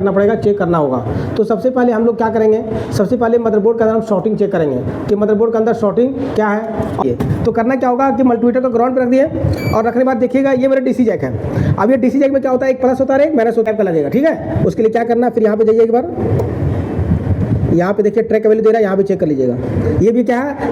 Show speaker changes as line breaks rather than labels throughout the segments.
करना पड़ेगा, चेक करना होगा। तो सबसे पहले हम लोग क्या करेंगे, सबसे पहले मदरबोर्ड के अंदर हम शॉर्टिंग चेक करेंगे कि मदरबोर्ड के अंदर शॉर्टिंग क्या है। ये तो करना क्या होगा कि मल्टीमीटर को ग्राउंड पर रख दिए और रखने के बाद देखिएगा ये मेरा डीसी जैक है। अब ये डीसी जैक में क्या होता है, एक प्लस होता है एक माइनस होता है का लगेगा, ठीक है। उसके लिए क्या करना है, फिर यहाँ पे जाइए एक बार, यहाँ पे देखिए ट्रैक का वैल्यू दे रहा है, यहाँ पे चेक कर लीजिएगा। ये भी क्या है,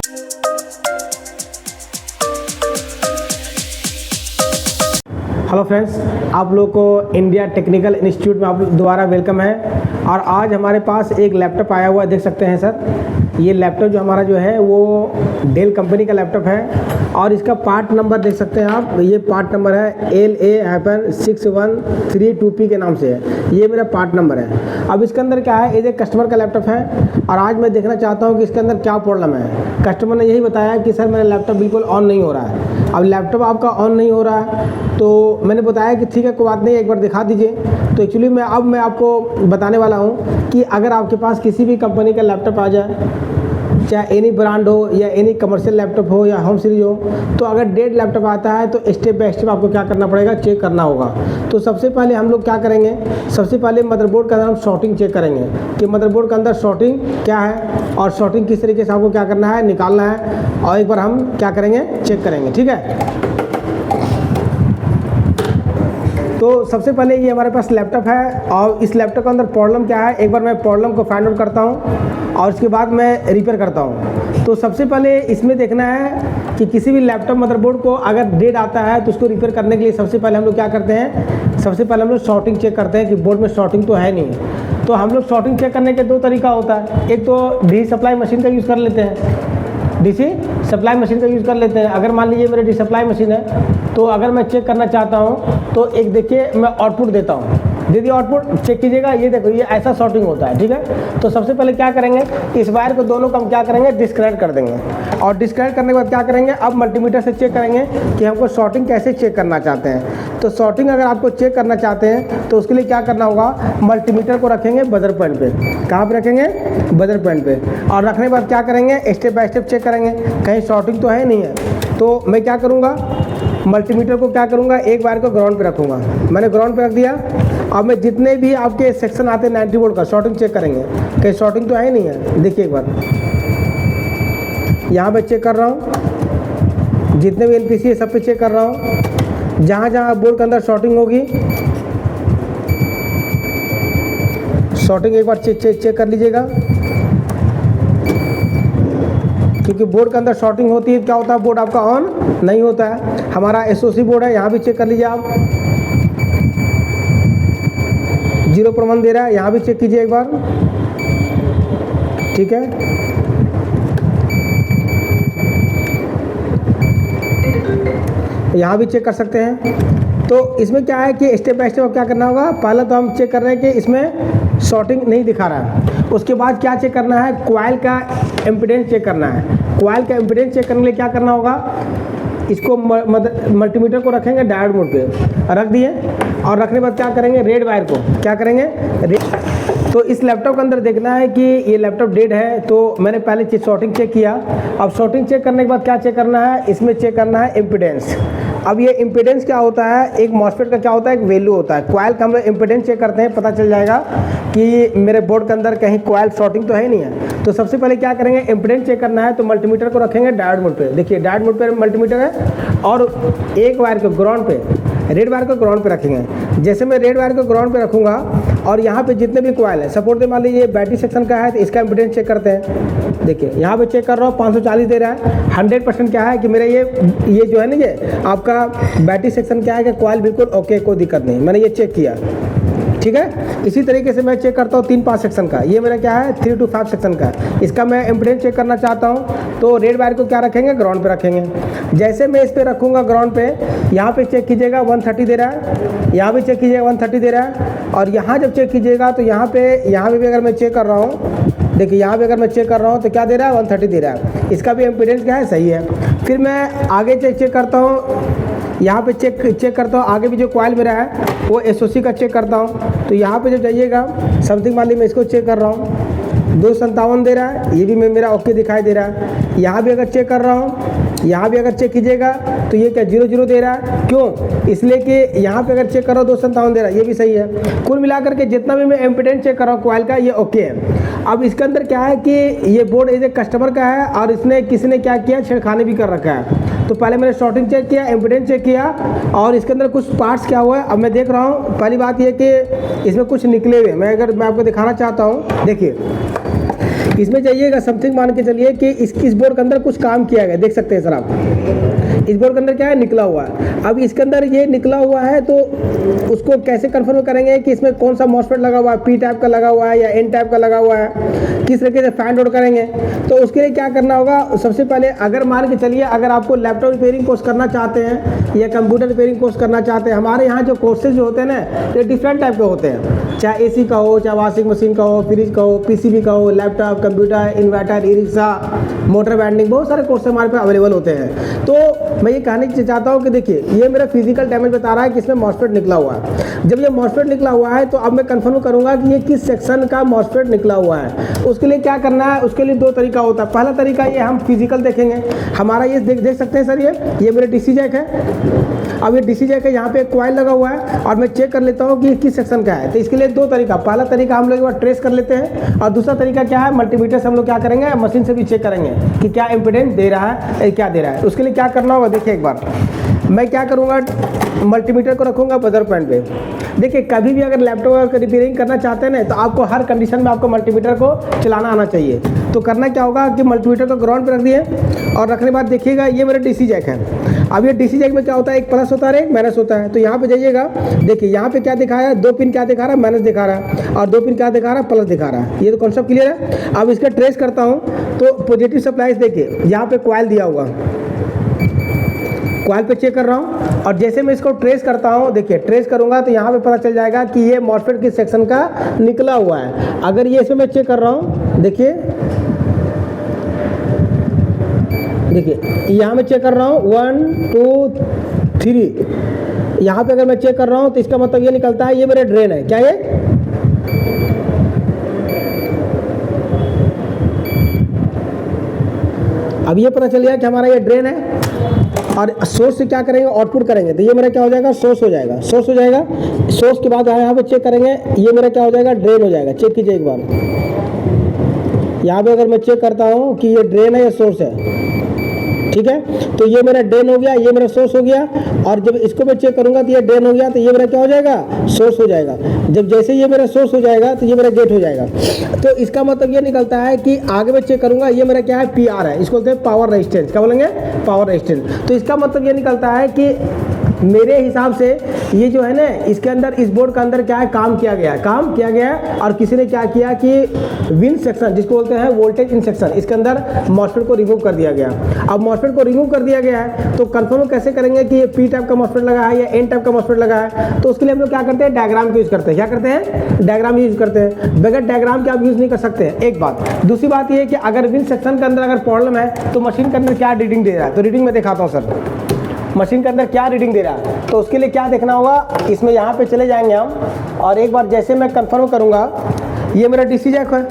हेलो फ्रेंड्स, आप लोग को इंडिया टेक्निकल इंस्टीट्यूट में आप दोबारा वेलकम है। और आज हमारे पास एक लैपटॉप आया हुआ है, देख सकते हैं सर। ये लैपटॉप जो हमारा जो है वो डेल कंपनी का लैपटॉप है और इसका पार्ट नंबर देख सकते हैं आप। ये पार्ट नंबर है LA-6132P के नाम से है, ये मेरा पार्ट नंबर है। अब इसके अंदर क्या है, ये कस्टमर का लैपटॉप है और आज मैं देखना चाहता हूँ कि इसके अंदर क्या प्रॉब्लम है। कस्टमर ने यही बताया कि सर मेरा लैपटॉप बिल्कुल ऑन नहीं हो रहा है। अब लैपटॉप आपका ऑन नहीं हो रहा है तो मैंने बताया कि ठीक है कोई बात नहीं, एक बार दिखा दीजिए। तो एक्चुअली मैं आपको बताने वाला हूँ कि अगर आपके पास किसी भी कंपनी का लैपटॉप आ जाए, चाहे एनी ब्रांड हो या एनी कमर्शियल लैपटॉप हो या होम सीरीज हो, तो अगर डेड लैपटॉप आता है तो स्टेप बाय स्टेप आपको क्या करना पड़ेगा, चेक करना होगा। तो सबसे पहले हम लोग क्या करेंगे, सबसे पहले मदरबोर्ड के अंदर हम शॉर्टिंग चेक करेंगे कि मदरबोर्ड के अंदर शॉर्टिंग क्या है और शॉर्टिंग किस तरीके से आपको क्या करना है, निकालना है। और एक बार हम क्या करेंगे, चेक करेंगे, ठीक है। तो सबसे पहले ये हमारे पास लैपटॉप है और इस लैपटॉप के अंदर प्रॉब्लम क्या है, एक बार मैं प्रॉब्लम को फाइंड आउट करता हूँ और उसके बाद मैं रिपेयर करता हूँ। तो सबसे पहले इसमें देखना है कि किसी भी लैपटॉप मदरबोर्ड को अगर डेड आता है तो उसको रिपेयर करने के लिए सबसे पहले हम लोग क्या करते हैं, सबसे पहले हम लोग शॉर्टिंग चेक करते हैं कि बोर्ड में शॉर्टिंग तो है नहीं। तो हम लोग शॉर्टिंग चेक करने के दो तरीका होता है, एक तो डी सप्लाई मशीन का यूज़ कर लेते हैं, डीसी सप्लाई मशीन का यूज़ कर लेते हैं। अगर मान लीजिए मेरी डी सप्लाई मशीन है तो अगर मैं चेक करना चाहता हूँ तो एक देखिए मैं आउटपुट देता हूँ, दीदी आउटपुट चेक कीजिएगा, ये देखो ये ऐसा शॉर्टिंग होता है, ठीक है। तो सबसे पहले क्या करेंगे, इस वायर को दोनों को हम क्या करेंगे, डिस्कनेक्ट कर देंगे और डिस्कनेक्ट करने के बाद क्या करेंगे, अब मल्टीमीटर से चेक करेंगे कि हमको शॉर्टिंग कैसे चेक करना चाहते हैं। तो शॉर्टिंग अगर आपको चेक करना चाहते हैं तो उसके लिए क्या करना होगा, मल्टीमीटर को रखेंगे बजर पॉइंट पे। कहाँ पे रखेंगे, बजर पॉइंट पे। और रखने के बाद क्या करेंगे, स्टेप बाय स्टेप चेक करेंगे कहीं शॉर्टिंग तो है नहीं है। तो मैं क्या करूँगा, मल्टीमीटर को क्या करूँगा, एक वायर को ग्राउंड पे रखूँगा। मैंने ग्राउंड पे रख दिया। अब मैं जितने भी आपके सेक्शन आते हैं 90 वोल्ट का शॉर्टिंग चेक करेंगे कहीं शॉर्टिंग तो है नहीं है। देखिए एक बार यहाँ पे चेक कर रहा हूँ, जितने भी LPC है सब पे चेक कर रहा हूँ। जहाँ जहाँ बोर्ड के अंदर शॉर्टिंग होगी, शॉर्टिंग एक बार चेक कर लीजिएगा, क्योंकि बोर्ड के अंदर शॉर्टिंग होती है क्या होता है, बोर्ड आपका ऑन नहीं होता है। हमारा SOC बोर्ड है, यहाँ भी चेक कर लीजिए आप, 0 पर 1 दे रहा है, यहाँ भी चेक कीजिए एक बार, ठीक है। यहाँ भी चेक कर सकते हैं। तो इसमें क्या है कि स्टेप बाय स्टेप क्या करना होगा, पहले तो हम चेक कर रहे हैं कि इसमें शॉर्टिंग नहीं दिखा रहा है। उसके बाद क्या चेक करना है, कॉइल का इम्पीडेंस चेक करना है। कॉइल का इम्पीडेंस चेक करने के लिए क्या करना होगा, इसको मल्टीमीटर को रखेंगे डायोड मोड पे, रख दिए और रखने के बाद क्या करेंगे, रेड वायर को क्या करेंगे, तो इस लैपटॉप के अंदर देखना है कि ये लैपटॉप डेड है। तो मैंने पहले शॉर्टिंग चेक किया। अब शॉर्टिंग चेक करने के बाद क्या चेक करना है, इसमें चेक करना है इम्पीडेंस। अब ये इम्पीडेंस क्या होता है, एक मॉसफेट का क्या होता है, एक वैल्यू होता है। कॉइल का हम लोग इम्पीडेंस चेक करते हैं, पता चल जाएगा कि मेरे बोर्ड के अंदर कहीं कॉइल शॉर्टिंग तो है नहीं है। तो सबसे पहले क्या करेंगे, इम्पीडेंस चेक करना है। तो मल्टीमीटर को रखेंगे डायोड मोड पे। देखिए डायोड मोड पे मल्टीमीटर है और एक वायर को ग्राउंड पे, रेड वायर को ग्राउंड पे रखेंगे। जैसे मैं रेड वायर को ग्राउंड पे रखूँगा और यहाँ पे जितने भी कॉइल है, सपोर्ट दे मान लीजिए बैटरी सेक्शन का है तो इसका इम्पीडेंस चेक करते हैं। देखिए यहाँ पे चेक कर रहा हूँ 540 दे रहा है। 100% क्या है कि मेरा ये जो है ना, ये आपका बैटरी सेक्शन क्या है कि कॉइल बिल्कुल ओके, कोई दिक्कत नहीं, मैंने ये चेक किया, ठीक है। इसी तरीके से मैं चेक करता हूँ 3-5 सेक्शन का, ये मेरा क्या है 3 to 5 सेक्शन का, इसका मैं इम्पीडेंस चेक करना चाहता हूँ। तो रेड वायर को क्या रखेंगे, ग्राउंड पे रखेंगे। जैसे मैं इस पे रखूँगा ग्राउंड पे, यहाँ पे चेक कीजिएगा 130 दे रहा है, यहाँ भी चेक कीजिएगा 130 दे रहा है। और यहाँ जब चेक कीजिएगा तो यहाँ पे भी अगर मैं चेक कर रहा हूँ, देखिए यहाँ पे अगर मैं चेक कर रहा हूँ तो क्या दे रहा है, 130 दे रहा है। इसका भी इम्पीडेंस क्या है, सही है। फिर मैं आगे चेक करता हूँ, यहाँ पे चेक करता हूँ, आगे भी जो कॉइल मेरा है वो SOC का चेक करता हूँ। तो यहाँ पे जब जाइएगा समथिंग मान लीजिए मैं इसको चेक कर रहा हूँ, 257 दे रहा है, ये भी मेरा ओके दिखाई दे रहा है। यहाँ भी अगर चेक कर रहा हूँ यहाँ भी अगर चेक कीजिएगा तो ये क्या 0 दे रहा है, क्यों? इसलिए कि यहाँ पे अगर चेक करो 257 दे रहा है, ये भी सही है। कुल मिलाकर के जितना भी मैं एम्पिडेंस चेक कर रहा हूँ कॉइल का, ये ओके है। अब इसके अंदर क्या है कि ये बोर्ड एक कस्टमर का है और इसने किसी ने क्या किया, छेड़खानी भी कर रखा है। तो पहले मैंने शॉर्टिंग चेक किया, एम्पिडेंस चेक किया और इसके अंदर कुछ पार्ट्स क्या हुआ है अब मैं देख रहा हूँ। पहली बात ये कि इसमें कुछ निकले हुए, मैं आपको दिखाना चाहता हूँ। देखिए इसमें जाइएगा, समथिंग मान के चलिए कि इस बोर्ड के अंदर कुछ काम किया गया, देख सकते हैं सर आप। इस बोर्ड के अंदर क्या है, निकला हुआ है। अब इसके अंदर ये निकला हुआ है तो उसको कैसे कंफर्म करेंगे कि इसमें कौन सा मॉसफेट लगा हुआ है, पी टाइप का लगा हुआ है या एन टाइप का लगा हुआ है, किस तरीके से फाइंड आउट करेंगे। तो उसके लिए क्या करना होगा, सबसे पहले अगर मान के चलिए अगर आपको लैपटॉप रिपेयरिंग कोर्स करना चाहते हैं या कंप्यूटर रिपेयरिंग कोर्स करना चाहते हैं, हमारे यहाँ जो कोर्सेज जो होते हैं ना, ये डिफरेंट टाइप के होते हैं। चाहे एसी का हो, चाहे वॉशिंग मशीन का हो, फ्रिज का हो, पीसीबी का हो, laptop, computer, inverter, e rickshaw, motor vending, बहुत सारे कोर्स हमारे पास अवेलेबल होते हैं। तो मैं ये कहना चाहता हूँ कि देखिए ये मेरा फिजिकल डैमेज बता रहा है कि इसमें मॉसफेट निकला हुआ है। जब ये मॉसफेट निकला हुआ है तो अब मैं कंफर्म करूंगा कि ये किस सेक्शन का मॉसफेट निकला हुआ है। उसके लिए क्या करना है, उसके लिए दो तरीका होता है। पहला तरीका ये हम फिजिकल देखेंगे, हमारा ये देख सकते हैं सर, ये मेरा डीसी जैक है। अब ये डीसी जैक है, यहाँ पे एक कॉइल लगा हुआ है और मैं चेक कर लेता हूँ कि किस सेक्शन का है। तो इसके लिए दो तरीका, पहला तरीका हम लोग एक बार ट्रेस कर लेते हैं और दूसरा तरीका क्या है, मल्टीमीटर से हम लोग क्या करेंगे, मशीन से भी चेक करेंगे कि क्या इम्पीडेंस दे रहा है, क्या दे रहा है। उसके लिए क्या करना होगा, देखिए एक बार मैं क्या करूँगा, मल्टीमीटर को रखूँगा बजर पॉइंट पे। देखिए कभी भी अगर लैपटॉप का रिपेयरिंग करना चाहते हैं ना, तो आपको हर कंडीशन में आपको मल्टीमीटर को चलाना आना चाहिए। तो करना क्या होगा कि मल्टीमीटर को ग्राउंड पे रख दिए और रखने के बाद देखिएगा ये मेरा डीसी जैक है। अब ये डीसी जैक में क्या होता है, एक प्लस होता है एक माइनस होता है। तो यहाँ पे जाइएगा, देखिए यहाँ पे क्या दिखा है, 2 पिन क्या दिखा रहा है, माइनस दिखा रहा है, और 2 पिन क्या दिखा रहा है, प्लस दिखा रहा है। ये तो कॉन्सेप्ट क्लियर है। अब इसका ट्रेस करता हूँ तो पॉजिटिव सप्लाई, देखिए यहाँ पे कॉइल दिया हुआ, कॉइल पे चेक कर रहा हूँ और जैसे मैं इसको ट्रेस करता हूँ, देखिए ट्रेस करूँगा तो यहाँ पे पता चल जाएगा कि ये मॉसफेट किस सेक्शन का निकला हुआ है। अगर ये इसमें मैं चेक कर रहा हूँ, देखिए यहाँ मैं चेक कर रहा हूँ 1 2 3, यहाँ पे अगर मैं चेक कर रहा हूँ तो इसका मतलब ये निकलता है ये मेरा ड्रेन है। क्या ये, अब ये पता चल गया कि हमारा ये ड्रेन है। और सोर्स से क्या करेंगे, आउटपुट करेंगे, तो ये मेरा क्या हो जाएगा, सोर्स हो जाएगा। सोर्स हो जाएगा, सोर्स के बाद यहाँ पे चेक करेंगे, ये मेरा क्या हो जाएगा, ड्रेन हो जाएगा। चेक कीजिए एक बार, यहाँ पे अगर मैं चेक करता हूँ कि ये ड्रेन है या सोर्स है, ठीक है, तो ये मेरा ड्रेन हो गया, ये मेरा सोर्स हो गया। और जब इसको मैं चेक करूंगा तो ये ड्रेन हो गया, तो ये मेरा क्या हो जाएगा, सोर्स हो जाएगा। जब जैसे ये मेरा सोर्स हो जाएगा तो ये मेरा गेट हो जाएगा। तो इसका मतलब ये निकलता है कि आगे मैं चेक करूंगा, ये मेरा क्या है, PR है, इसको बोलते हैं पावर रेजिस्टेंस। क्या बोलेंगे, पावर रेजिस्टेंस। तो इसका मतलब ये निकलता है कि मेरे हिसाब से ये जो है ना, इसके अंदर इस बोर्ड के अंदर क्या है, काम किया गया है। और किसी ने क्या किया कि विन सेक्शन, जिसको बोलते हैं वोल्टेज इन सेक्शन, इसके अंदर मॉसफेट को रिमूव कर दिया गया। अब मॉसफेट को रिमूव कर दिया गया है तो कंफर्म कैसे करेंगे कि ये पी टाइप का मॉसफेट लगा है या एन टाइप का मॉसफेट लगा है। तो उसके लिए हम लोग क्या करते हैं, डायग्राम का यूज करते हैं। क्या करते हैं, डायग्राम यूज करते हैं। बगैर डायग्राम के आप यूज नहीं कर सकते, एक बात। दूसरी बात ये है कि अगर विन सेक्शन के अंदर अगर प्रॉब्लम है तो मशीन के अंदर क्या रीडिंग दे रहा है, तो रीडिंग में दिखाता हूँ सर, मशीन के अंदर क्या रीडिंग दे रहा है। तो उसके लिए क्या देखना होगा, इसमें यहाँ पे चले जाएंगे हम और एक बार जैसे मैं कंफर्म करूँगा, ये मेरा डीसी जैक है।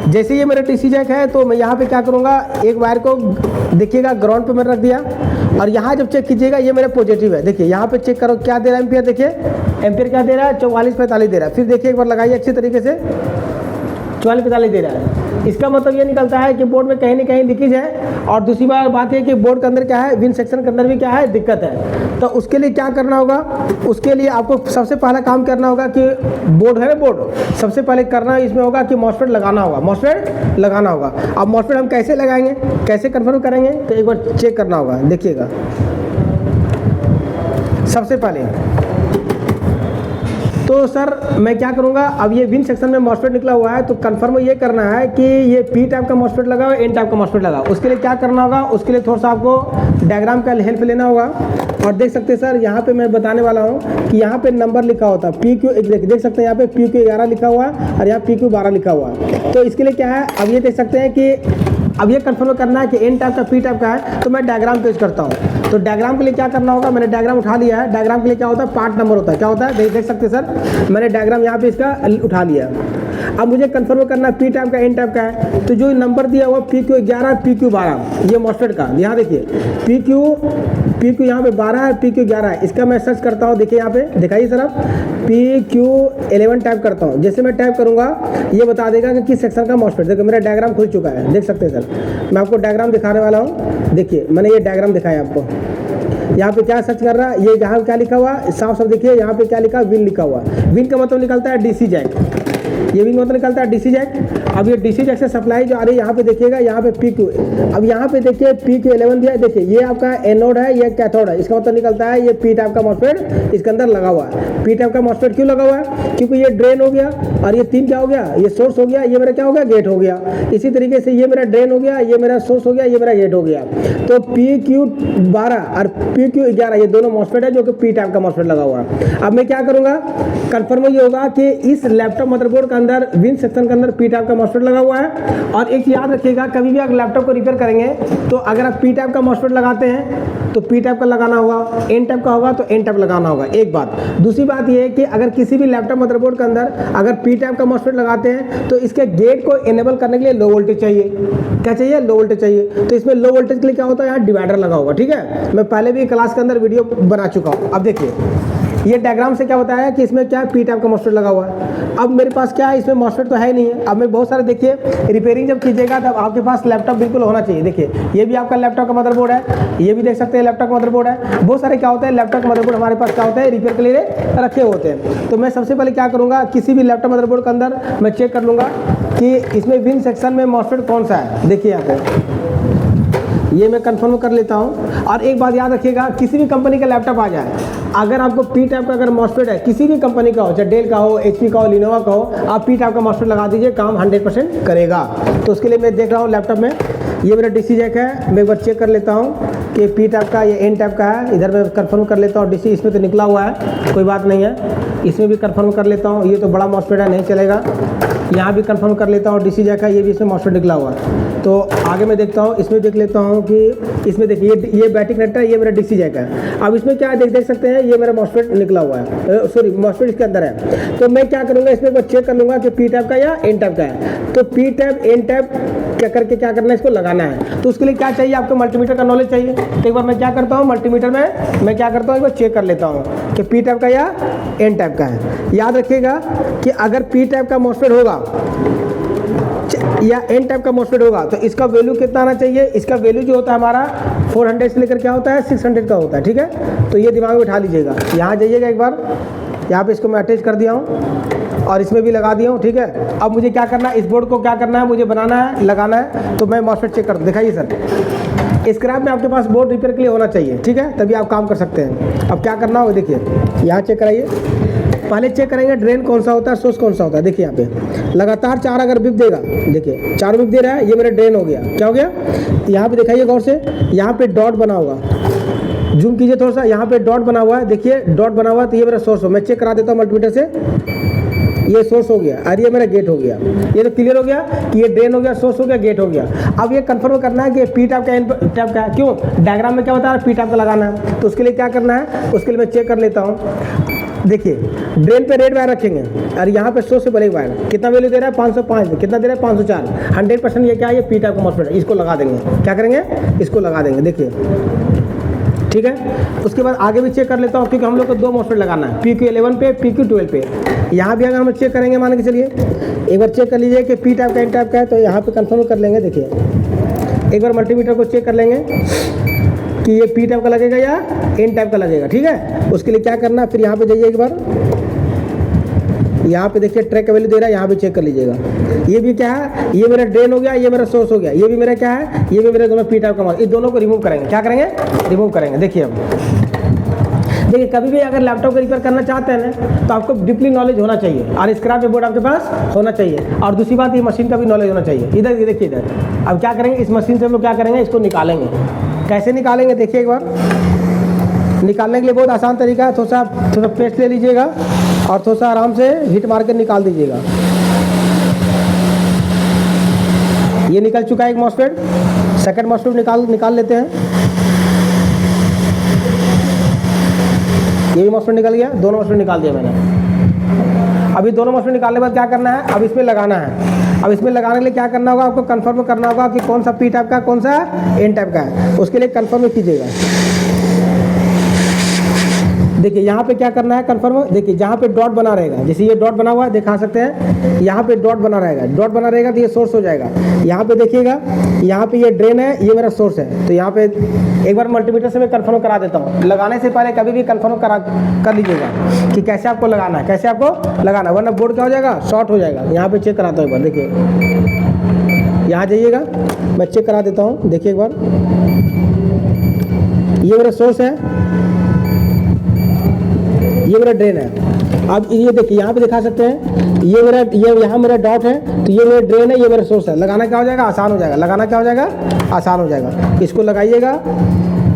जैसे ये मेरा डीसी जैक है तो मैं यहाँ पे क्या करूँगा, एक वायर को देखिएगा ग्राउंड पे मैंने रख दिया और यहाँ जब चेक कीजिएगा ये मेरा पॉजिटिव है। देखिए यहाँ पे चेक करो क्या दे रहा है एम्पियर, देखिए एम्पियर क्या दे रहा है, 44-45 दे रहा है। फिर देखिए एक बार लगाइए अच्छी तरीके से, 44-45 दे रहा है। इसका मतलब ये निकलता है कि बोर्ड में कहीं ना कहीं लीकेज है। और दूसरी बात ये कि बोर्ड के अंदर क्या है, विन सेक्शन के अंदर भी क्या है, दिक्कत है। तो उसके लिए क्या करना होगा, उसके लिए आपको सबसे पहला काम करना होगा कि बोर्ड है ना, बोर्ड सबसे पहले करना इसमें होगा कि मॉसफेट लगाना होगा, मॉसफेट लगाना होगा। अब मॉसफेट हम कैसे लगाएंगे, कैसे कन्फर्म करेंगे, तो एक बार चेक करना होगा। देखिएगा सबसे पहले तो सर मैं क्या करूंगा, अब ये विन सेक्शन में मॉसफेट निकला हुआ है तो कंफर्म ये करना है कि ये पी टाइप का मॉसफेट लगा हुआ है, एन टाइप का मॉसफेट लगा। उसके लिए क्या करना होगा, उसके लिए थोड़ा सा आपको डायग्राम का हेल्प लेना होगा। और देख सकते हैं सर, यहाँ पे मैं बताने वाला हूँ कि यहाँ पे नंबर लिखा होता है PQ, देख सकते हैं यहाँ पे PQ 11 लिखा हुआ है और यहाँ PQ 12 लिखा हुआ है। तो इसके लिए क्या है, अब ये देख सकते हैं कि अब ये कंफर्म करना है कि एन टाइप का पी टाइप का है, तो मैं डायग्राम पेश करता हूँ। तो डायग्राम के लिए क्या करना होगा, मैंने डायग्राम उठा लिया है। डायग्राम के लिए क्या होता है, पार्ट नंबर होता है। क्या होता है, देख सकते हैं सर, मैंने डायग्राम यहाँ पे इसका उठा लिया। अब मुझे कंफर्म करना पी टाइप का एन टाइप का है, तो जो नंबर दिया हुआ PQ11 PQ12 ये मॉस्फेट का, यहाँ देखिए PQ यहाँ पे 12 है, PQ11 है। इसका मैं सर्च करता हूँ, देखिए यहाँ पे दिखाइए सर आप, PQ11 टाइप करता हूँ। जैसे मैं टाइप करूँगा ये बता देगा कि किस सेक्शन का मॉस्फेट। देखो मेरा डायग्राम खुल चुका है, देख सकते हैं सर। मैं आपको डायग्राम दिखाने वाला हूँ, देखिए मैंने ये डायग्राम दिखाया आपको। यहाँ पे क्या सर्च कर रहा है, ये यहाँ क्या लिखा हुआ साफ साफ देखिए, यहाँ पे क्या लिखा, विन लिखा हुआ। विन का मतलब निकलता है DC जैक, ये विन का मतलब निकलता है DC जैक। अब ये DC जैक से सप्लाई जो आ रही है यहाँ पे देखिएगा, यहाँ पे PQ, अब यहाँ पे देखिए PQ11 दिया है, देखिए ये आपका एनोड है, ये कैथोड है। इसका मतलब निकलता है ये पी टाइप का मॉस्फेट इसके अंदर लगा हुआ है। पी टाइप का मॉस्फेट क्यों लगा हुआ है, क्योंकि ये ड्रेन हो गया और ये 3 क्या हो गया, ये सोर्स हो गया, ये मेरा क्या हो गया, गेट हो गया। इसी तरीके से ये मेरा ड्रेन हो गया, ये मेरा सोर्स हो गया, ये मेरा गेट हो गया। तो PQ12 और PQ11 ये दोनों मॉस्फेट है जो कि पी टाइप का मॉस्फेट लगा हुआ है। अब मैं क्या करूंगा, कंफर्म ये होगा कि इस लैपटॉप मदरबोर्ड के अंदर विन सेक्शन के अंदर पी टाइप का मॉस्फेट लगा हुआ है। और एक याद रखिएगा, कभी भी अगर लैपटॉप को रिपेयर करेंगे तो अगर आप पी टाइप का मॉस्फेट लगाते हैं तो पी टाइप का लगाना होगा, एन टाइप का होगा तो एन टाइप लगाना होगा, एक बात। दूसरी बात ये है कि अगर किसी भी लैपटॉप मदरबोर्ड के अंदर अगर पी टाइप का मॉस्फेट लगाते हैं तो इसके गेट को इनेबल करने के लिए लो वोल्टेज चाहिए। क्या चाहिए, लो वोल्टेज चाहिए। तो इसमें लो वोल्टेज के लिए क्या होता है, यहाँ डिवाइडर लगा होगा, ठीक है। मैं पहले भी क्लास के अंदर वीडियो बना चुका हूँ। अब देखिए ये डायग्राम से क्या बताया कि इसमें क्या पी टाइप का मॉस्फेट लगा हुआ है। अब मेरे पास क्या है, इसमें मॉस्फेट तो है नहीं है। अब मैं बहुत सारे देखिए रिपेयरिंग जब कीजिएगा तब आपके पास लैपटॉप बिल्कुल होना चाहिए। देखिए ये भी आपका लैपटॉप का मदरबोर्ड है, ये भी देख सकते हैं लैपटॉप का मदरबोर्ड है। बहुत सारे क्या होते हैं लैपटॉप का मदरबोर्ड हमारे पास क्या होता है, रिपेयर के लिए रखे होते हैं। तो मैं सबसे पहले क्या करूँगा, किसी भी लैपटॉप मदरबोर्ड के अंदर मैं चेक कर लूँगा कि इसमें विन सेक्शन में मॉस्फेट कौन सा है। देखिए यहाँ पे ये मैं कंफर्म कर लेता हूँ। और एक बात याद रखिएगा, किसी भी कंपनी का लैपटॉप आ जाए, अगर आपको पी टाइप का अगर मॉस्फेट है, किसी भी कंपनी का हो, चाहे डेल का हो, HP का हो, लिनोवा का हो, आप पी टाइप का मॉस्फेट लगा दीजिए, काम 100% करेगा। तो उसके लिए मैं देख रहा हूँ लैपटॉप में ये मेरा DC जैक है। मैं एक बार चेक कर लेता हूँ कि पी टाइप का ये एन टाइप का है। इधर मैं कंफर्म कर लेता हूँ, DC इसमें तो निकला हुआ है, कोई बात नहीं है। इसमें भी कंफर्म कर लेता हूँ, ये तो बड़ा मॉस्फेट है, नहीं चलेगा। यहाँ भी कंफर्म कर लेता हूँ, DC जैक है, ये भी इसमें मॉस्फेट निकला हुआ है। तो आगे मैं देखता हूँ, इसमें देख लेता हूँ कि इसमें देखिए ये बैटरी कनेक्टर है, ये मेरा DC जैक है। अब इसमें क्या है देख सकते हैं, ये मेरा मॉस्फेट निकला हुआ है, सॉरी मॉस्फेट इसके अंदर है। तो मैं क्या करूँगा, इसमें मैं चेक कर लूँगा कि पी टाइप का या एन टाइप का है। तो पी टाइप एन टाइप क्या करके क्या करना है, इसको लगाना है। तो उसके लिए क्या चाहिए, आपको मल्टीमीटर का नॉलेज चाहिए। तो एक बार मैं क्या करता हूँ, मल्टीमीटर में मैं क्या करता हूँ, एक बार चेक कर लेता हूँ कि पी टाइप का या एन टाइप का है। याद रखिएगा कि अगर पी टाइप का मॉस्फेट होगा या एन टाइप का मॉस्फेट होगा तो इसका वैल्यू कितना आना चाहिए, इसका वैल्यू जो होता है हमारा 400 से लेकर क्या होता है 600 का होता है, ठीक है। तो ये दिमाग में उठा लीजिएगा। यहाँ जाइएगा एक बार, यहाँ पे इसको मैं अटैच कर दिया हूँ और इसमें भी लगा दिया हूँ, ठीक है। अब मुझे क्या करना है, इस बोर्ड को क्या करना है, मुझे बनाना है, लगाना है। तो मैं मॉस्फेट चेक कर, दिखाइए सर, स्क्रैप में आपके पास बोर्ड रिपेयर के लिए होना चाहिए, ठीक है, तभी आप काम कर सकते हैं। अब क्या करना होगा, देखिए यहाँ चेक कराइए। पहले चेक करेंगे ड्रेन कौन सा होता है, सोर्स कौन सा होता है। देखिए यहाँ पे लगातार 4 अगर बिप देगा, देखिए 4 बिप दे रहा है, ये मेरा ड्रेन हो गया। क्या हो गया, यहाँ पे दिखाइए गौर से, यहाँ पे डॉट बना होगा, जूम कीजिए थोड़ा सा, यहाँ पे डॉट बना हुआ है, देखिए डॉट बना हुआ है, तो ये मेरा सोर्स हो। मैं चेक करा देता हूँ मल्टीमीटर से, ये सोर्स हो गया और ये मेरा गेट हो गया। ये तो क्लियर हो गया कि ये ड्रेन हो गया, सोर्स हो गया, गेट हो गया। अब ये कंफर्म करना है कि पी टाइप का एन टाइप का है। क्यों, डायग्राम में क्या बता रहा है, पी टाइप का लगाना है। तो उसके लिए क्या करना है, उसके लिए मैं चेक कर लेता हूँ। देखिए ड्रेन पे रेड वायर रखेंगे और यहाँ पे सोर्स से ब्लैक वायर, कितना वैल्यू दे रहा है 505, कितना दे रहा है 504, 100% ये क्या है, ये पी टाइप का मॉस्फेट है। इसको लगा देंगे, क्या करेंगे, इसको लगा देंगे, देखिए ठीक है। उसके बाद आगे भी चेक कर लेता हूँ, क्योंकि हम लोग को 2 मॉस्फेट लगाना है, PQ11 पे, PQ12 पे। यहाँ भी अगर हम चेक करेंगे, मान के चलिए एक बार चेक कर लीजिए कि पी टाइप का एन टाइप का है, तो यहाँ पे कंफर्म कर लेंगे। देखिए एक बार मल्टीमीटर को चेक कर लेंगे कि ये पी टाइप का लगेगा या एन टाइप का लगेगा, ठीक है। उसके लिए क्या करना है, फिर यहाँ पे जाइए एक बार, यहाँ पे देखिए ट्रैक का वैल्यू दे रहा है, यहाँ पे चेक कर लीजिएगा। ये भी क्या है, ये मेरा ड्रेन हो गया, ये मेरा सोर्स हो गया, ये भी मेरा क्या है, ये भी मेरे दोनों पी टाइप का मॉस्फेट। इस दोनों को रिमूव करेंगे, क्या करेंगे, रिमूव करेंगे। देखिए अब देखिए, कभी भी अगर लैपटॉप को रिपेयर करना चाहते हैं ना, तो आपको डीपली नॉलेज होना चाहिए और स्क्रैप बोर्ड आपके पास होना चाहिए। और दूसरी बात, ये मशीन का भी नॉलेज होना चाहिए। इधर देखिए, इधर अब क्या करेंगे, इस मशीन से हम लोग क्या करेंगे, इसको निकालेंगे। कैसे निकालेंगे, देखिए एक बार। निकालने के लिए बहुत आसान तरीका है, थोड़ा सा पेस्ट ले लीजिएगा और थोड़ा सा आराम से हिट मार के निकाल दीजिएगा। ये निकल चुका है एक मॉस्फेट, सेकंड मॉस्फेट निकाल लेते हैं। ये भी मॉस्फेट निकल गया, दोनों मॉस्फेट निकाल दिया मैंने। अभी दोनों मॉस्फेट निकालने के बाद क्या करना है, अब इसमें लगाना है। अब इसमें लगाने के लिए क्या करना होगा, आपको कंफर्म करना होगा कि कौन सा पी टाइप का कौन सा एन टाइप का है। उसके लिए कंफर्म कीजिएगा। देखिए यहाँ पे क्या करना है कंफर्म, देखिए जहाँ पे डॉट बना रहेगा, जैसे ये डॉट बना हुआ है दिखा सकते हैं, यहाँ पे डॉट बना रहेगा, डॉट बना रहेगा तो ये सोर्स हो जाएगा। यहाँ पे देखिएगा, यहाँ पे ये ड्रेन है, ये मेरा सोर्स है। तो यहाँ पे एक बार मल्टीमीटर से मैं कंफर्म करा देता हूँ। लगाने से पहले कभी भी कंफर्म कर लीजिएगा कि कैसे आपको लगाना है, कैसे आपको लगाना है, वरना बोर्ड क्या हो जाएगा, शॉर्ट हो जाएगा। यहाँ पे चेक कराता हूँ एक बार, देखिए यहाँ जाइएगा, मैं चेक करा देता हूँ। देखिए एक बार, ये मेरा सोर्स है, ये मेरा ड्रेन है। अब ये देखिए यहाँ पे दिखा सकते हैं, ये यहाँ मेरा डॉट है, तो ये मेरा ड्रेन है, ये मेरा सोर्स है। लगाना क्या हो जाएगा, आसान हो जाएगा। लगाना क्या हो जाएगा, आसान हो जाएगा। इसको लगाइएगा।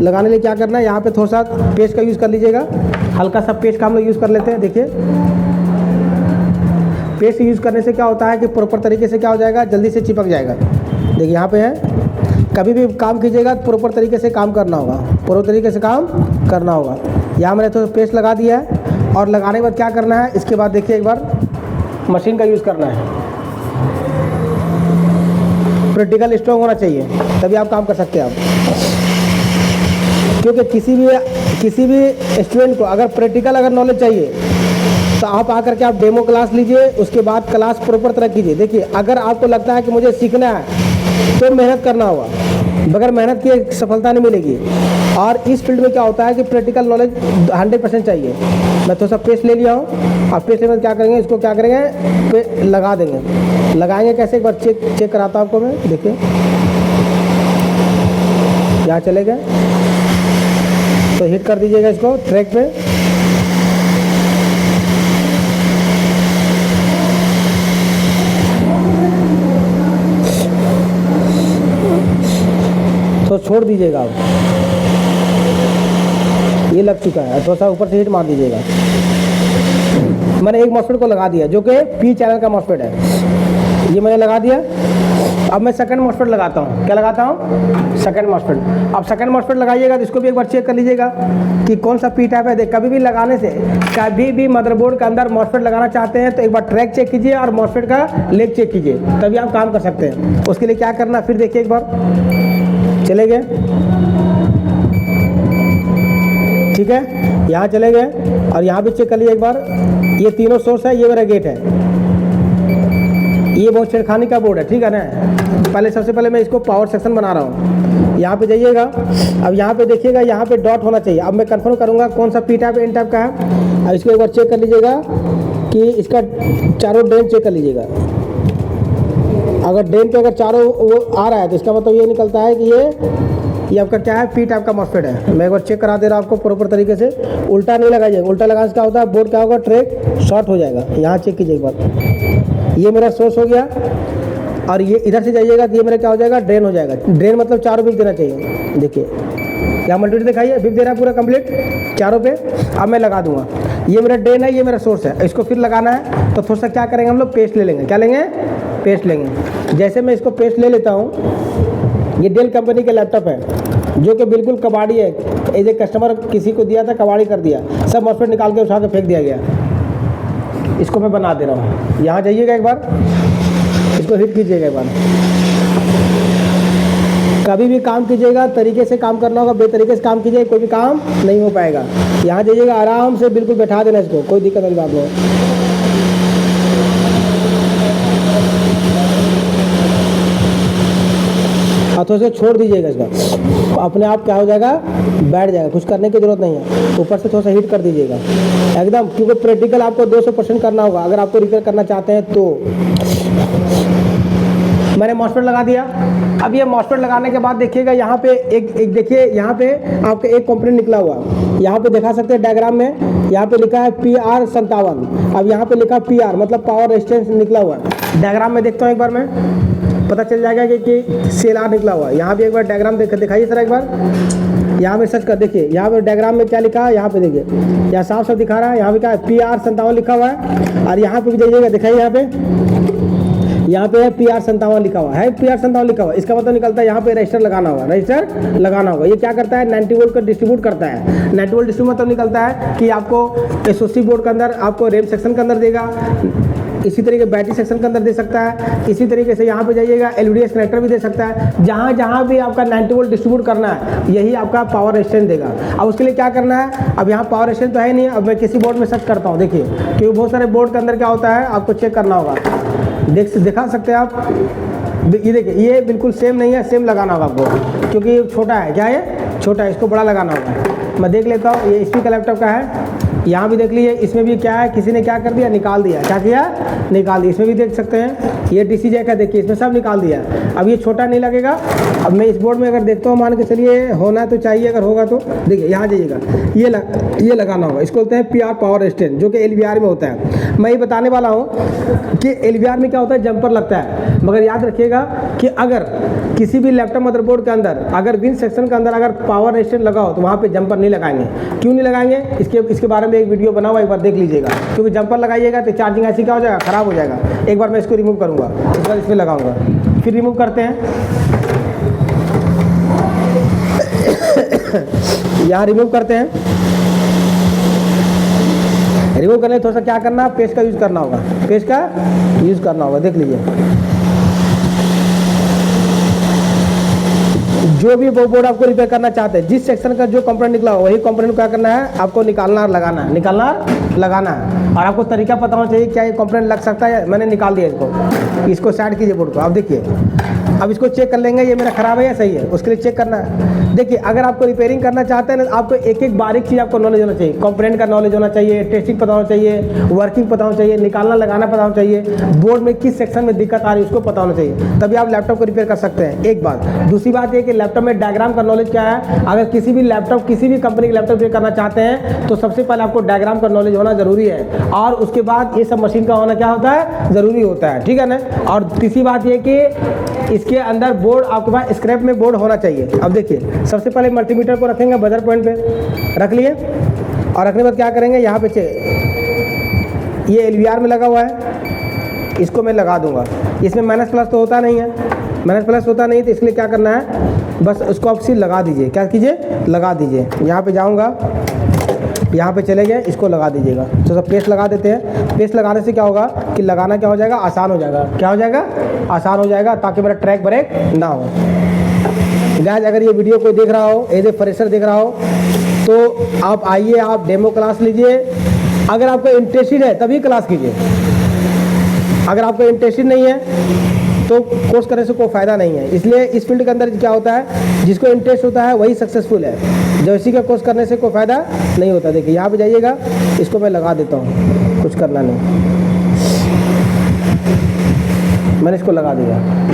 लगाने के लिए क्या करना है, यहाँ पे थोड़ा सा पेस्ट का यूज़ कर लीजिएगा। हल्का सा पेस्ट का हम लोग यूज़ कर लेते हैं। देखिए पेस्ट यूज़ करने से क्या होता है कि प्रॉपर तरीके से क्या हो जाएगा, जल्दी से चिपक जाएगा। देखिए यहाँ पे है, कभी भी काम कीजिएगा तो प्रॉपर तरीके से काम करना होगा, प्रॉपर तरीके से काम करना होगा। यहाँ मैंने तो पेस्ट लगा दिया है, और लगाने के बाद क्या करना है, इसके बाद देखिए एक बार मशीन का यूज़ करना है। प्रैक्टिकल स्ट्रॉन्ग होना चाहिए, तभी आप काम कर सकते हैं आप। क्योंकि किसी भी स्टूडेंट को अगर प्रैक्टिकल अगर नॉलेज चाहिए तो आप आकर के आप डेमो क्लास लीजिए, उसके बाद क्लास प्रॉपर तरह कीजिए। देखिए अगर आपको लगता है कि मुझे सीखना है तो मेहनत करना होगा, बगैर मेहनत के सफलता नहीं मिलेगी। और इस फील्ड में क्या होता है कि प्रैक्टिकल नॉलेज 100% चाहिए। मैं थोड़ा सा पेस्ट ले लिया हूँ। अब पेस्ट लेने क्या करेंगे, इसको क्या करेंगे, लगा देंगे। लगाएंगे कैसे, एक बार चेक कराता हूँ आपको मैं। देखिए यहाँ चले गए तो हिट कर दीजिएगा इसको ट्रैक पे। तो छोड़ दीजिएगा आप, ये लग चुका है। थोड़ा सा ऊपर से हिट मार दीजिएगा। मैंने एक मॉस्फेट को लगा दिया जो कि पी चैनल का मॉस्फेट है, ये मैंने लगा दिया। अब मैं सेकंड मॉस्फेट लगाता हूँ। क्या लगाता हूँ, सेकंड मॉस्फेट। अब सेकंड मॉस्फेट लगाइएगा तो इसको भी एक बार चेक कर लीजिएगा कि कौन सा पी टाइप है। देख कभी भी लगाने से, कभी भी मदरबोर्ड के अंदर मॉस्फेट लगाना चाहते हैं तो एक बार ट्रैक चेक कीजिए और मॉस्फेट का लेग चेक कीजिए, तभी आप काम कर सकते हैं। उसके लिए क्या करना, फिर देखिए एक बार चले गए, ठीक है, यहाँ चले गए और यहाँ भी चेक कर लीजिए एक बार। ये तीनों सोर्स है, ये मेरा गेट है, ये बहुत छेड़खानी का बोर्ड है, ठीक है ना। पहले सबसे पहले मैं इसको पावर सेक्शन बना रहा हूँ। यहाँ पे जाइएगा, अब यहाँ पे देखिएगा, यहाँ पे डॉट होना चाहिए। अब मैं कंफर्म करूँगा कौन सा पी टाइप एन टाइप का है। अब इसको एक बार चेक कर लीजिएगा कि इसका चारों ड्रेन चेक कर लीजिएगा। अगर ड्रेन पे अगर चारों वो आ रहा है तो इसका मतलब ये निकलता है कि ये आपका क्या है, पी टाइप का मॉस्फेट है। मैं एक बार चेक करा दे रहा हूँ आपको प्रॉपर तरीके से। उल्टा नहीं लगाइएगा, उल्टा लगाने से क्या होता है, बोर्ड क्या होगा, ट्रैक शॉर्ट हो जाएगा। यहाँ चेक कीजिए एक बार, ये मेरा सोर्स हो गया और ये इधर से जाइएगा तो ये मेरा क्या हो जाएगा, ड्रेन हो जाएगा। ड्रेन मतलब चारों बिक देना चाहिए। देखिए यहाँ मल्टीमीटर दिखाइए, बिक दे रहा है पूरा कंप्लीट चारों पे। अब मैं लगा दूंगा, ये मेरा ड्रेन है, ये मेरा सोर्स है। इसको फिर लगाना है तो थोड़ा सा क्या करेंगे हम लोग, पेस्ट ले लेंगे। क्या लेंगे, पेस्ट लेंगे। जैसे मैं इसको पेस्ट ले लेता हूँ, ये डेल कंपनी के लैपटॉप है जो कि बिल्कुल कबाड़ी है। एज ए कस्टमर किसी को दिया था, कबाड़ी कर दिया, सब मॉस्फेट निकाल के उठा के फेंक दिया गया। इसको मैं बना दे रहा हूँ। यहाँ जाइएगा एक बार, इसको हिट कीजिएगा एक बार। कभी भी काम कीजिएगा तरीके से काम करना होगा, बेतरीके से काम कीजिए कोई भी काम नहीं हो पाएगा। यहाँ जाइएगा, आराम से बिल्कुल बैठा देना इसको, कोई दिक्कत वाली बात नहीं। हाथों से छोड़ दीजिएगा इसका, अपने आप क्या हो जाएगा, बैठ जाएगा, कुछ करने की जरूरत नहीं है। ऊपर से थोड़ा सा हीट कर दीजिएगा एकदम, क्योंकि प्रैक्टिकल आपको 200% करना होगा अगर आपको रिपेयर करना चाहते हैं तो। मैंने मॉस्फेट लगा दिया। अब ये मॉस्फेट लगाने के बाद देखिएगा यहाँ पे एक देखिए, यहाँ पे आपके एक कंपोनेंट निकला हुआ, यहाँ पे दिखा सकते हैं डायग्राम में, यहाँ पे लिखा है PR57। अब यहाँ पे लिखा PR मतलब पावर रेजिस्टेंस निकला हुआ है। डायग्राम में देखता हूँ एक बार, मैं पता चल जाएगा कि CLR निकला हुआ है। यहाँ भी एक बार डायग्राम दिखाइए सर एक बार। यहाँ पे सर्च कर देखिए, यहाँ पे डायग्राम में क्या लिखा है, यहाँ पे देखिए, यहाँ साफ साफ दिखा रहा है। यहाँ पे क्या है, PR57 लिखा हुआ है। और यहाँ पे भी देखिएगा, दिखाइए यहाँ पे, यहाँ पे है PR57 लिखा हुआ है, PR57 लिखा हुआ है, इसका मतलब निकलता है यहाँ पे रजिस्टर लगाना होगा, रजिस्टर लगाना होगा। ये क्या करता है, 90 वोल्ट का डिस्ट्रीब्यूट करता है। 90 वोल्ट डिस्ट्रीब्यूट मतलब निकलता है कि आपको SOC बोर्ड के अंदर, आपको रैम सेक्शन के अंदर देगा, इसी तरीके बैटरी सेक्शन के अंदर दे सकता है। इसी तरीके से यहाँ पे जाइएगा LVDS कनेक्टर भी दे सकता है। जहाँ जहाँ भी आपका 90 वोल्ट डिस्ट्रीब्यूट करना है, यही आपका पावर रेजिस्टेंस देगा। अब उसके लिए क्या करना है, अब यहाँ पावर रेजिस्टेंस तो है नहीं, अब मैं किसी बोर्ड में सर्च करता हूँ। देखिए, क्योंकि बहुत सारे बोर्ड के अंदर क्या होता है, आपको चेक करना होगा। दिखा सकते हैं आप, ये देखिए, ये बिल्कुल सेम नहीं है, सेम लगाना होगा आपको, क्योंकि ये छोटा है। क्या है, छोटा है, इसको बड़ा लगाना होगा। मैं देख लेता हूँ, ये HP का लैपटॉप का है। यहाँ भी देख लीजिए, इसमें भी क्या है, किसी ने क्या कर दिया, निकाल दिया। क्या किया, निकाल दिया। इसमें भी देख सकते हैं, ये DC जैक है, देखिए इसमें सब निकाल दिया। अब ये छोटा नहीं लगेगा। अब मैं इस बोर्ड में अगर देखता हूँ, मान के चलिए होना तो चाहिए, अगर होगा तो देखिए यहाँ जाइएगा, ये लगाना होगा। इसको बोलते हैं PR पावर रेजिस्टेंस, जो कि LVR में होता है। मैं ये बताने वाला हूँ कि LVR में क्या होता है, जंपर लगता है। मगर याद रखिएगा कि अगर किसी भी लैपटॉप मदरबोर्ड के अंदर अगर विन सेक्शन के अंदर अगर पावर रेजिस्टेंस लगा हो, तो वहाँ पे जंपर नहीं लगाएंगे। क्यों नहीं लगाएंगे, इसके बारे में एक वीडियो बना हुआ, एक बार देख लीजिएगा। क्योंकि जंपर लगाइएगा तो चार्जिंग ऐसी क्या हो जाएगा, खराब हो जाएगा। एक बार मैं इसको रिमूव करूँगा, इस बार इसमें लगाऊंगा, फिर रिमूव करते हैं। यहाँ रिमूव करते हैं। रिमूव करने थोड़ा सा क्या करना, पेस्ट का यूज़ करना होगा, पेस्ट का यूज़ करना होगा। देख लीजिए, जो भी वो बोर्ड आपको रिपेयर करना चाहते हैं, जिस सेक्शन का जो कंपोनेंट निकला हो, वही कंपोनेंट क्या करना है, आपको निकालना और लगाना है, निकालना और लगाना है। और आपको तरीका पता होना चाहिए, क्या ये कंपोनेंट लग सकता है। मैंने निकाल दिया इसको साइड कीजिए बोर्ड को। अब देखिए, अब इसको चेक कर लेंगे, ये मेरा ख़राब है या सही है, उसके लिए चेक करना है। देखिए, अगर आपको रिपेयरिंग करना चाहते हैं ना, आपको एक एक बारीक चीज़ आपको नॉलेज होना चाहिए। कंपोनेंट का नॉलेज होना चाहिए, टेस्टिंग पता होना चाहिए, वर्किंग पता होना चाहिए, निकालना लगाना पता होना चाहिए, बोर्ड में किस सेक्शन में दिक्कत आ रही है उसको पता होना चाहिए, तभी आप लैपटॉप को रिपेयर कर सकते हैं। एक बात। दूसरी बात ये कि लैपटॉप में डायग्राम का नॉलेज क्या है। अगर किसी भी लैपटॉप, किसी भी कंपनी के लैपटॉप रिपेयर करना चाहते हैं, तो सबसे पहले आपको डायग्राम का नॉलेज होना जरूरी है, और उसके बाद ये सब मशीन का होना क्या होता है, ज़रूरी होता है। ठीक है ना। और तीसरी बात ये कि इसके अंदर बोर्ड, आपके पास स्क्रैप में बोर्ड होना चाहिए। अब देखिए, सबसे पहले मल्टीमीटर को रखेंगे बजर पॉइंट पे, रख लिए, और रखने के बाद क्या करेंगे, यहाँ पे ये LVR में लगा हुआ है, इसको मैं लगा दूंगा। इसमें माइनस प्लस तो होता नहीं है, माइनस प्लस होता नहीं, तो इसलिए क्या करना है, बस उसको आप सिर्फ लगा दीजिए। क्या कीजिए, लगा दीजिए। यहाँ पे जाऊँगा, यहाँ पे चले गए, इसको लगा दीजिएगा। तो सब पेस्ट लगा देते हैं। पेस्ट लगाने से क्या होगा कि लगाना क्या हो जाएगा, आसान हो जाएगा। क्या हो जाएगा, आसान हो जाएगा, ताकि मेरा ट्रैक ब्रेक ना हो। गाइस, अगर ये वीडियो कोई देख रहा हो, एज ए फ्रेशर देख रहा हो, तो आप आइए, आप डेमो क्लास लीजिए। अगर आपको इंटरेस्टेड है तभी क्लास कीजिए। अगर आपको इंटरेस्टेड नहीं है तो कोर्स करने से कोई फ़ायदा नहीं है। इसलिए इस फील्ड के अंदर क्या होता है, जिसको इंटरेस्ट होता है वही सक्सेसफुल है, जो इसी का कोर्स करने से कोई फ़ायदा नहीं होता। देखिए, यहाँ पे जाइएगा, इसको मैं लगा देता हूँ, कुछ करना नहीं, मैंने इसको लगा दिया।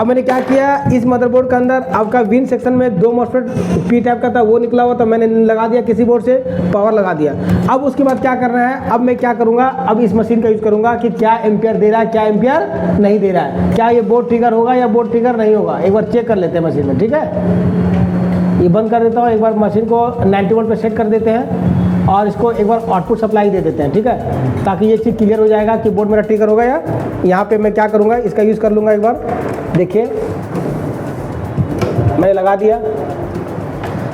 अब मैंने क्या किया, इस मदरबोर्ड के अंदर आपका विन सेक्शन में 2 मॉसफेट P टाइप का था, वो निकला हुआ था, मैंने लगा दिया किसी बोर्ड से, पावर लगा दिया। अब उसके बाद क्या करना है, अब मैं क्या करूंगा, अब इस मशीन का यूज़ करूंगा कि क्या एम्पियर दे रहा है, क्या एम्पियर नहीं दे रहा है, क्या ये बोर्ड ट्रिगर होगा या बोर्ड ट्रिगर नहीं होगा। एक बार चेक कर लेते हैं मशीन में। ठीक है, ये बंद कर देता हूँ, एक बार मशीन को 90 वोल्ट पर सेट कर देते हैं, और इसको एक बार आउटपुट सप्लाई दे देते हैं। ठीक है, ताकि ये चीज़ क्लियर हो जाएगा कि बोर्ड मेरा ट्रिगर होगा या। यहाँ पे मैं क्या करूँगा, इसका यूज़ कर लूँगा। एक बार देखिए, मैंने लगा दिया।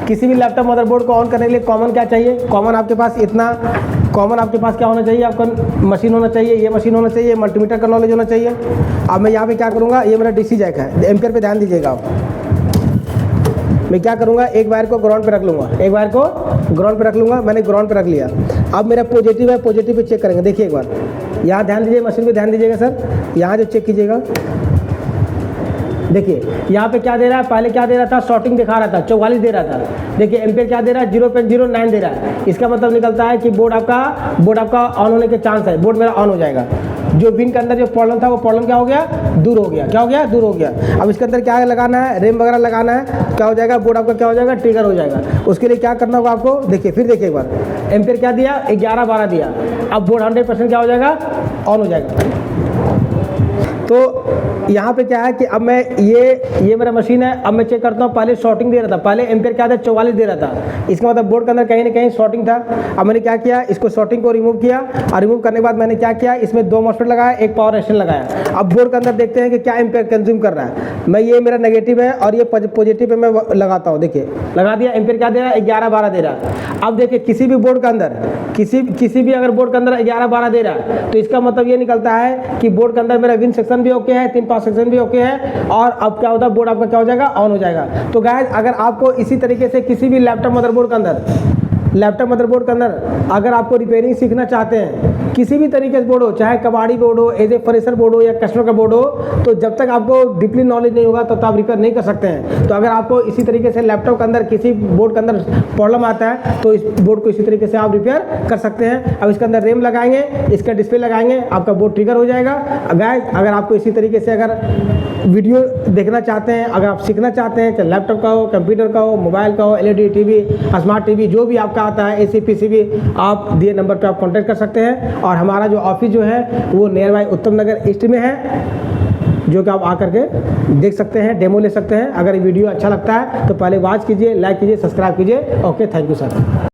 किसी भी लैपटॉप मदरबोर्ड को ऑन करने के लिए कॉमन क्या चाहिए, कॉमन आपके पास इतना कॉमन आपके पास क्या होना चाहिए, आपका मशीन होना चाहिए, ये मशीन होना चाहिए, मल्टीमीटर का नॉलेज होना चाहिए। अब मैं यहाँ पे क्या करूँगा, ये मेरा DC जैक है, एम्पियर पे ध्यान दीजिएगा आप। मैं क्या करूँगा, एक वायर को ग्राउंड पे रख लूँगा, एक वायर को ग्राउंड पे रख लूँगा। मैंने ग्राउंड पे रख लिया। अब मेरा पॉजिटिव है, पॉजिटिव पे चेक करेंगे। देखिए, एक बार यहाँ ध्यान दीजिए, मशीन पे ध्यान दीजिएगा सर, यहाँ जो चेक कीजिएगा। देखिए, यहाँ पे क्या दे रहा है, पहले क्या दे रहा था, शॉर्टिंग दिखा रहा था, 44 दे रहा था। देखिए, एम्पियर क्या दे रहा है, 0.09 दे रहा है। इसका मतलब निकलता है कि बोर्ड आपका ऑन होने के चांस है, बोर्ड मेरा ऑन हो जाएगा। जो विन के अंदर जो प्रॉब्लम था, वो प्रॉब्लम क्या हो गया, दूर हो गया। क्या हो गया, दूर हो गया। अब इसके अंदर क्या लगाना है, रैम वगैरह लगाना है, क्या हो जाएगा, बोर्ड आपका क्या हो जाएगा, ट्रिगर हो जाएगा। उसके लिए क्या करना होगा आपको, देखिए, फिर देखिए एक बार, एम्पियर क्या दिया, 11-12 दिया। अब बोर्ड 100% क्या हो जाएगा, ऑन हो जाएगा। तो यहाँ पे क्या है कि अब मैं ये मेरा मशीन है, अब मैं चेक करता हूँ। पहले शॉर्टिंग दे रहा था, पहले एम्पेयर क्या था 44 दे रहा था, इसका मतलब बोर्ड के अंदर कहीं ना कहीं शॉर्टिंग था। अब मैंने क्या किया, इसको शॉर्टिंग को रिमूव किया, और रिमूव करने के बाद मैंने क्या किया, इसमें 2 मॉसफेट लगाया, एक पावर रेजिस्टेंस लगाया। अब बोर्ड के अंदर देखते हैं कि क्या एम्पेयर कंज्यूम कर रहा है। मैं ये मेरा नेगेटिव है और ये पॉजिटिव पे मैं लगाता हूँ। देखिए लगा दिया, एम्पेयर क्या दे रहा है 11-12 दे रहा है। अब देखिए किसी भी बोर्ड के अंदर किसी भी अगर बोर्ड के अंदर 11-12 दे रहा है तो इसका मतलब ये निकलता है कि बोर्ड के अंदर मेरा विन सेक्शन भी ओके है, 3 पास सेक्शन भी ओके है, और अब क्या होता है बोर्ड आपका क्या हो जाएगा, ऑन हो जाएगा। तो गाइस अगर आपको इसी तरीके से किसी भी लैपटॉप मदरबोर्ड के अंदर अगर आपको रिपेयरिंग सीखना चाहते हैं, किसी भी तरीके से बोर्ड हो, चाहे कबाड़ी बोर्ड हो, एज ए फ्रेशर बोर्ड हो या कस्टमर का बोर्ड हो, तो जब तक आपको डीपली नॉलेज नहीं होगा तब तक आप रिपेयर नहीं कर सकते हैं। तो अगर आपको इसी तरीके से लैपटॉप के अंदर किसी बोर्ड के अंदर प्रॉब्लम आता है तो इस बोर्ड को इसी तरीके से आप रिपेयर कर सकते हैं। अब इसके अंदर रैम लगाएंगे, इसका डिस्प्ले लगाएंगे, आपका बोर्ड ट्रिगर हो जाएगा। गाइस अगर आपको इसी तरीके से अगर वीडियो देखना चाहते हैं, अगर आप सीखना चाहते हैं, चाहे लैपटॉप का हो, कंप्यूटर का हो, मोबाइल का हो, LED टीवी, स्मार्ट टीवी, जो भी आपका आता है, AC PCB, आप दिए नंबर पे आप कांटेक्ट कर सकते हैं। और हमारा जो ऑफिस जो है वो नियर बाय उत्तम नगर ईस्ट में है, जो कि आप आकर के देख सकते हैं, डेमो ले सकते हैं। अगर वीडियो अच्छा लगता है तो पहले वॉच कीजिए, लाइक कीजिए, सब्सक्राइब कीजिए। Okay, thank you sir.